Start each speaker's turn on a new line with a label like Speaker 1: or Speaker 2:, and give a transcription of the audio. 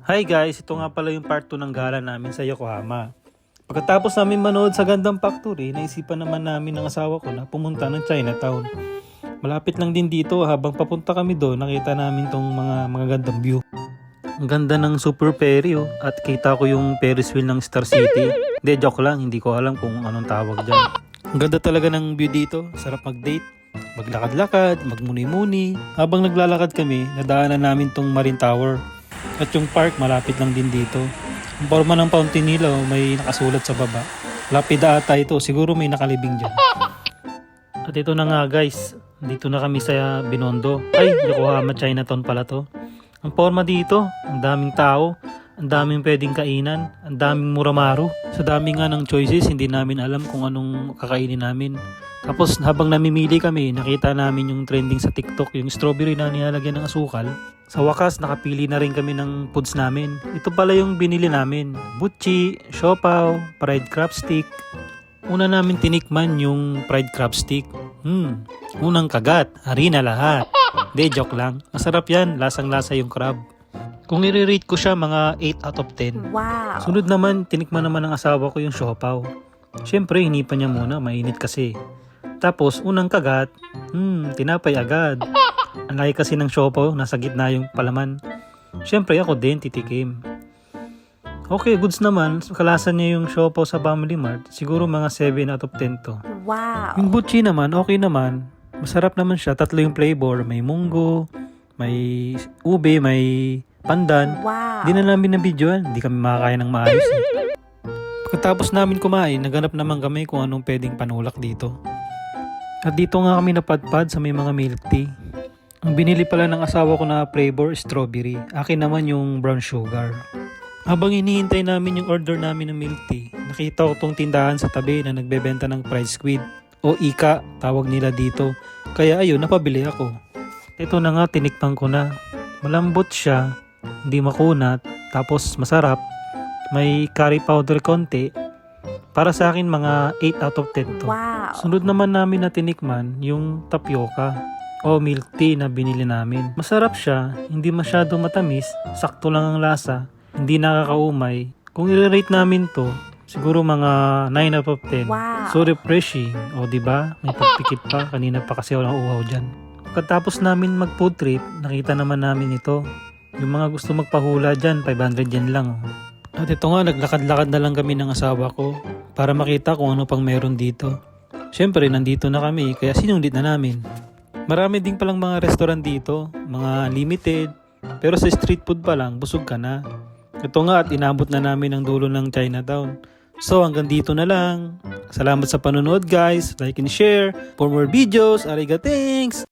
Speaker 1: Hi guys, ito nga pala yung part 2 ng gala namin sa Yokohama. Pagkatapos namin manood sa Gundam Factory, naisipan naman namin ng asawa ko na pumunta ng Chinatown. Malapit lang din dito, habang papunta kami doon, nakita namin tong mga Gundam view. Ang ganda ng Super Ferry at kita ko yung Ferris wheel ng Star City. Hindi, joke lang, hindi ko alam kung anong tawag dyan. Ang ganda talaga ng view dito, sarap mag-date, maglakad-lakad, magmuni-muni. Habang naglalakad kami, nadaanan namin tong Marine Tower. At yung park malapit lang din dito. Ang forma ng fountain nila may nakasulat sa baba. Lapida ata ito, siguro may nakalibing dyan. At ito na nga guys, dito na kami sa Binondo. Ay, Yokohama Chinatown pala to. Ang forma dito, ang daming tao, ang daming pwedeng kainan, ang daming muramaru. Sa dami nga ng choices, hindi namin alam kung anong kakainin namin. Tapos habang namimili kami, nakita namin yung trending sa TikTok, yung strawberry na nilalagyan ng asukal. Sa wakas, nakapili na rin kami ng foods namin. Ito pala yung binili namin. Butchi, siopaw, fried crab stick. Una namin tinikman yung fried crab stick. Unang kagat, harina lahat. Hindi, joke lang. Masarap yan, lasang-lasa yung crab. Kung i-rate ko siya, mga 8 out of 10.
Speaker 2: Wow!
Speaker 1: Sunod naman, tinikman naman ng asawa ko yung siopaw. Siyempre, hinipan niya muna, mainit kasi. Tapos, unang kagat, tinapay agad. Ang laki kasi ng siopaw, nasa gitna yung palaman. Siyempre, ako din titikim. Okay, goods naman. Kalasan niya yung siopaw sa Family Mart. Siguro mga 7 out of 10 to.
Speaker 2: Wow!
Speaker 1: Yung butchi naman, okay naman. Masarap naman siya. Tatlo yung flavor. May munggo, may ube, may pandan.
Speaker 2: Wow!
Speaker 1: Di na namin na-videoan. Di kami makakaya ng maayos. Pagkatapos namin kumain, naganap naman kami kung anong pwedeng panulak dito. At dito nga kami napadpad sa may mga milk tea. Ang binili pala ng asawa ko na flavor, strawberry. Akin naman yung brown sugar. Habang hinihintay namin yung order namin ng milk tea, nakita ko tong tindahan sa tabi na nagbebenta ng fried squid. O ika, tawag nila dito. Kaya ayun, napabili ako. Ito na nga, tinikman ko na. Malambot siya, hindi makunat, tapos masarap. May curry powder konti. Para sa akin, mga 8 out of 10 to.
Speaker 2: Wow!
Speaker 1: Sunod naman namin na tinikman, yung tapioca o milk tea na binili namin. Masarap siya, hindi masyado matamis, sakto lang ang lasa, hindi nakakaumay. Kung i-rate namin to, siguro mga 9 out of 10.
Speaker 2: Wow!
Speaker 1: So refreshing. O diba? May pagpikit pa. Kanina pa kasi walang uhaw dyan. Pagkatapos namin mag food trip, nakita naman namin ito. Yung mga gusto magpahula dyan, 500 yen lang. At ito nga, naglakad-lakad na lang kami ng asawa ko para makita kung ano pang meron dito. Siyempre, nandito na kami, kaya sinundit na namin. Marami din palang mga restaurant dito, mga limited. Pero sa street food pa lang, busog ka na. Ito nga at inabot na namin ang dulo ng Chinatown. So hanggang dito na lang. Salamat sa panonood guys. Like and share. For more videos, ariga thanks!